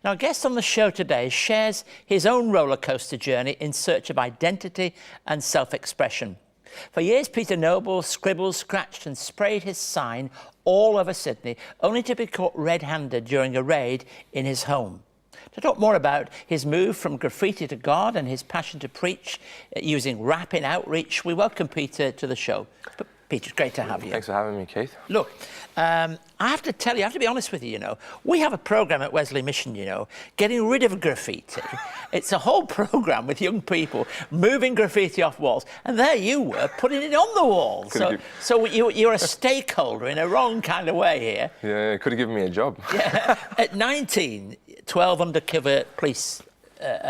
Our guest on the show today shares his own roller coaster journey in search of identity and self-expression. For years, Peter Noble scribbled, scratched and sprayed his sign all over Sydney, only to be caught red-handed during a raid in his home. To talk more about his move from graffiti to God and his passion to preach using rap in outreach, we welcome Peter to the show. Peter, it's great to have you. Thanks for having me, Keith. Look, I have to tell you, I have to be honest with you, we have a programme at Wesley Mission, getting rid of graffiti. It's a whole programme with young people moving graffiti off walls, and there you were, putting it on the walls. So you're a stakeholder in a wrong kind of way here. Yeah, it could have given me a job. Yeah. At 19, 12 undercover police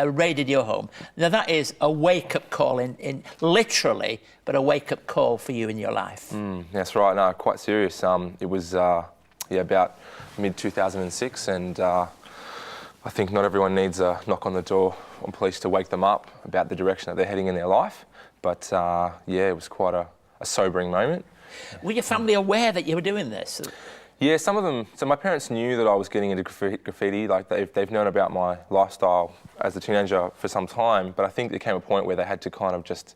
raided your home. Now that is a wake-up call, in literally, but a wake-up call for you in your life. That's right. No, quite serious. It was about mid-2006, and I think not everyone needs a knock on the door on police to wake them up about the direction that they're heading in their life. But it was quite a sobering moment. Were your family aware that you were doing this? Yeah, some of them. So my parents knew that I was getting into graffiti. Like they've known about my lifestyle as a teenager for some time. But I think there came a point where they had to kind of just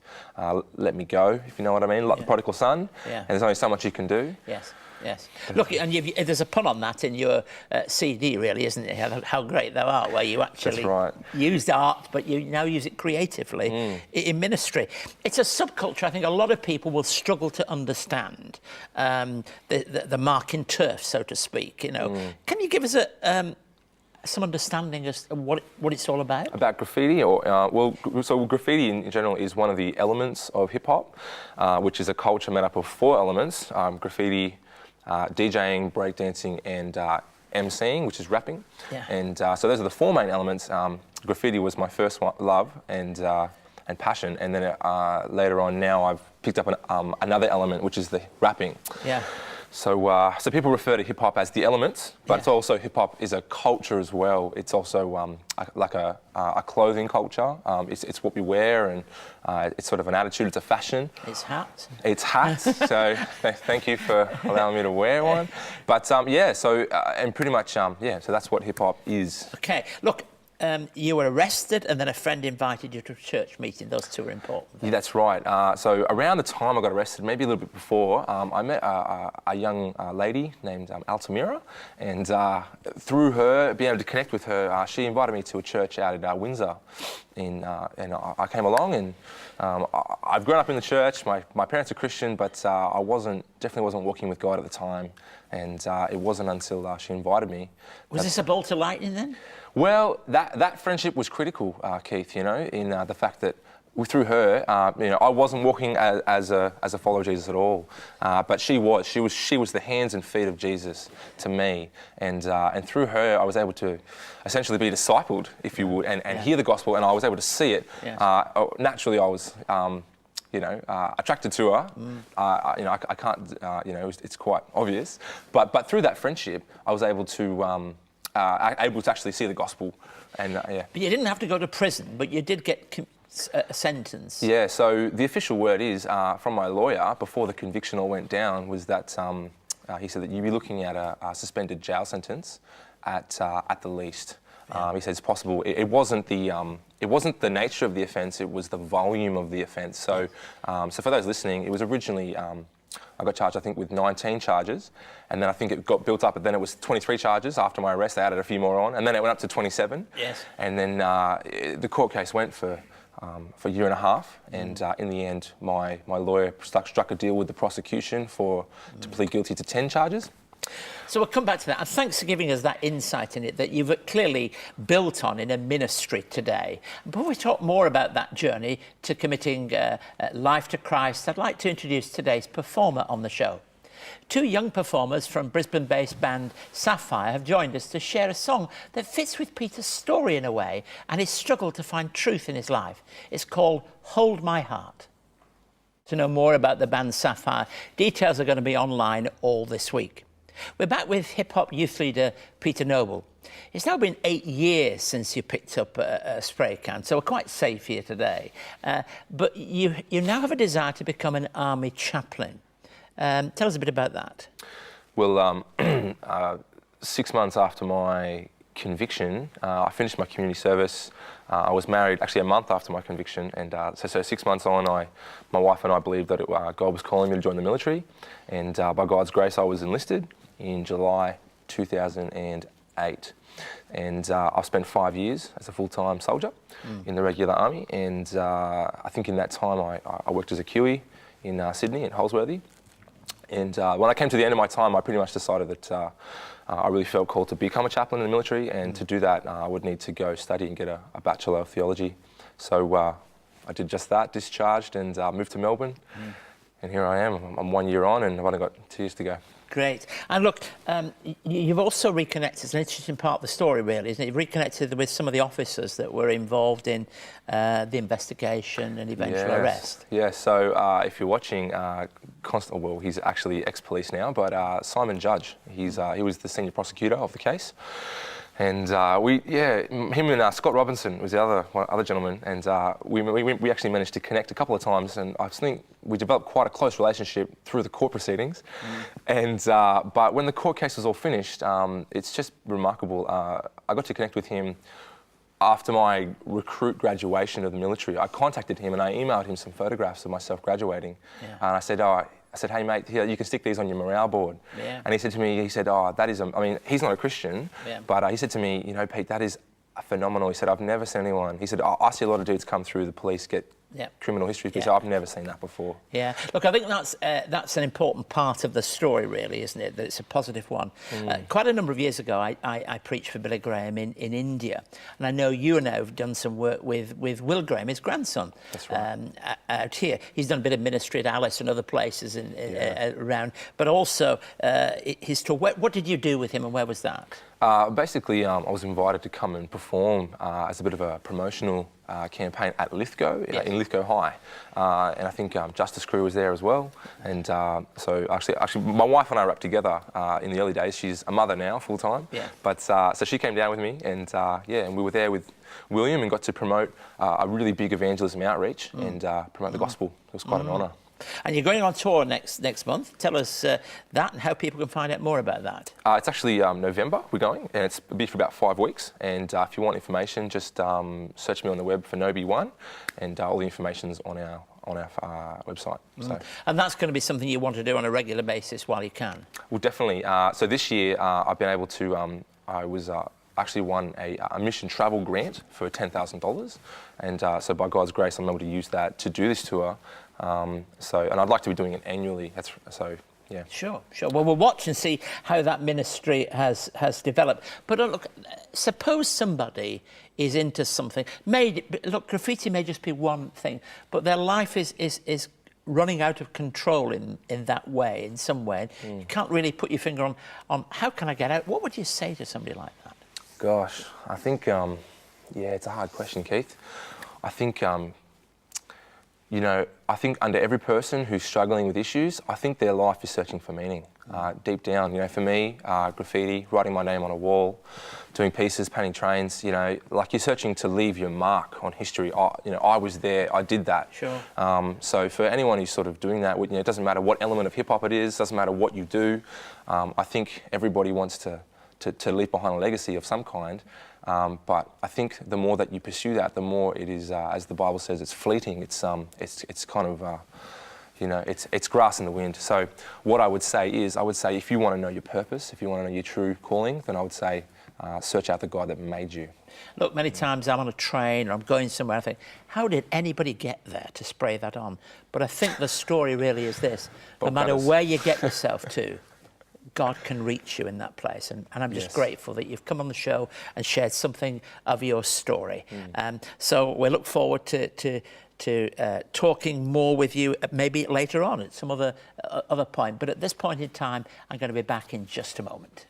let me go, if you know what I mean, like the prodigal son. Yeah. And there's only so much you can do. Yes. Yes. Look, and there's a pun on that in your CD, really, isn't it? How great thou art, where you actually used art, but you now use it creatively in ministry. It's a subculture I think a lot of people will struggle to understand, the marking turf, so to speak. Can you give us some understanding as to what it's all about? About graffiti? So graffiti in general is one of the elements of hip-hop, which is a culture made up of 4 elements: graffiti, DJing, breakdancing, and MCing, which is rapping. Yeah. And so those are the 4 main elements. Graffiti was my first love and passion, and then later on now I've picked up another element, which is the rapping. Yeah. So people refer to hip-hop as the elements, but it's also hip-hop is a culture as well. It's also like a clothing culture. It's what we wear, and it's sort of an attitude. It's a fashion. It's hats. It's hats. So thank you for allowing me to wear one. But and pretty much so that's what hip-hop is. Okay, look. You were arrested, and then a friend invited you to a church meeting. Those 2 are important. Yeah, that's right. So around the time I got arrested, maybe a little bit before, I met a young lady named Altamira, and through her, being able to connect with her, she invited me to a church out in Windsor. And I came along, and I've grown up in the church. My parents are Christian, but I definitely wasn't walking with God at the time, and it wasn't until she invited me. Was this a bolt of lightning then? Well, that friendship was critical, Keith. In the fact that through her, I wasn't walking as a follower of Jesus at all, but she was. She was the hands and feet of Jesus to me, and through her, I was able to essentially be discipled, if you would, and hear the gospel, and I was able to see it. Yes. Naturally, I was. Attracted to her. I can't. It's quite obvious, but through that friendship, I was able to actually see the gospel, and But you didn't have to go to prison, but you did get a sentence. Yeah. So the official word is from my lawyer before the conviction all went down was that he said that you'd be looking at a suspended jail sentence at the least. Yeah. He said it's possible. It wasn't the nature of the offence; it was the volume of the offence. So, so for those listening, it was originally I got charged, I think, with 19 charges, and then I think it got built up, and then it was 23 charges after my arrest. They added a few more on, and then it went up to 27. Yes. And then the court case went for a year and a half, and in the end, my lawyer struck a deal with the prosecution to plead guilty to 10 charges. So we'll come back to that, and thanks for giving us that insight in it that you've clearly built on in a ministry today. Before we talk more about that journey to committing life to Christ, I'd like to introduce today's performer on the show. 2 young performers from Brisbane-based band Sapphire have joined us to share a song that fits with Peter's story in a way and his struggle to find truth in his life. It's called Hold My Heart. To know more about the band Sapphire, details are going to be online all this week. We're back with hip-hop youth leader Peter Noble. It's now been 8 years since you picked up a spray can, so we're quite safe here today. But you now have a desire to become an army chaplain. Tell us a bit about that. Well, 6 months after my conviction, I finished my community service. I was married actually a month after my conviction, and so 6 months on, my wife and I believed that God was calling me to join the military, and by God's grace, I was enlisted in July 2008. And I've spent 5 years as a full-time soldier in the regular army, and I think in that time I worked as a QE in Sydney, in Holsworthy. And when I came to the end of my time, I pretty much decided that I really felt called to become a chaplain in the military, and to do that, I would need to go study and get a Bachelor of Theology. So I did just that, discharged, and moved to Melbourne. And here I am. I'm 1 year on, and I've only got 2 years to go. Great. And look, you've also reconnected. It's an interesting part of the story, really, isn't it? You've reconnected with some of the officers that were involved in the investigation and eventual arrest. Yeah, so if you're watching, well, he's actually ex-police now, but Simon Judge, he was the senior prosecutor of the case. And him and Scott Robinson was the other gentleman, and we actually managed to connect a couple of times, and I think we developed quite a close relationship through the court proceedings. And but when the court case was all finished, it's just remarkable. I got to connect with him after my recruit graduation of the military. I contacted him and I emailed him some photographs of myself graduating, and I said, hey mate, here, you can stick these on your morale board. And he said to me, that is, I mean, he's not a Christian, but he said to me, you know, Pete, that is phenomenal. He said, I've never seen anyone. He said, I see a lot of dudes come through the police, get criminal histories, but he said, I've never seen that before. Yeah, look, I think that's an important part of the story, really, isn't it? That it's a positive one. Quite a number of years ago, I preached for Billy Graham in India, and I know you and I have done some work with Will Graham, his grandson. That's right. Out here. He's done a bit of ministry at Alice and other places around, but also his tour. What did you do with him, and where was that? Basically, I was invited to come and perform as a bit of a promotional campaign at Lithgow, in Lithgow High. And I think Justice Crew was there as well. And so actually, my wife and I were up together in the early days. She's a mother now, full-time. But so she came down with me, and and we were there with William and got to promote a really big evangelism outreach and promote the gospel. It was quite an honour. And you're going on tour next month. Tell us that and how people can find out more about that. It's actually November we're going, and it'll be for about 5 weeks. And if you want information, just search me on the web for Nobee One, and all the information's on our website. So. And that's going to be something you want to do on a regular basis while you can? Well, definitely. So this year I've been able to, I was actually won a mission travel grant for $10,000, and so by God's grace I'm able to use that to do this tour. And I'd like to be doing it annually. Yeah. Sure. Well, we'll watch and see how that ministry has developed. But look, suppose somebody is into something. Look, graffiti may just be one thing, but their life is running out of control in that way, in some way. You can't really put your finger on how can I get out. What would you say to somebody like that? Gosh, I think, it's a hard question, Keith. I think, I think under every person who's struggling with issues, I think their life is searching for meaning. Deep down, for me, graffiti, writing my name on a wall, doing pieces, painting trains, like you're searching to leave your mark on history. I was there, I did that. Sure. So for anyone who's sort of doing that, it doesn't matter what element of hip hop it is, doesn't matter what you do. I think everybody wants to leave behind a legacy of some kind. But I think the more that you pursue that, the more it is, as the Bible says, it's fleeting. It's kind of, it's grass in the wind. So what I would say is, if you want to know your purpose, if you want to know your true calling, then I would say search out the God that made you. Look, many times I'm on a train or I'm going somewhere, I think, how did anybody get there to spray that on? But I think the story really is this: no matter where you get yourself to, God can reach you in that place, and I'm just grateful that you've come on the show and shared something of your story. So we look forward to talking more with you maybe later on at some other point. But at this point in time, I'm going to be back in just a moment.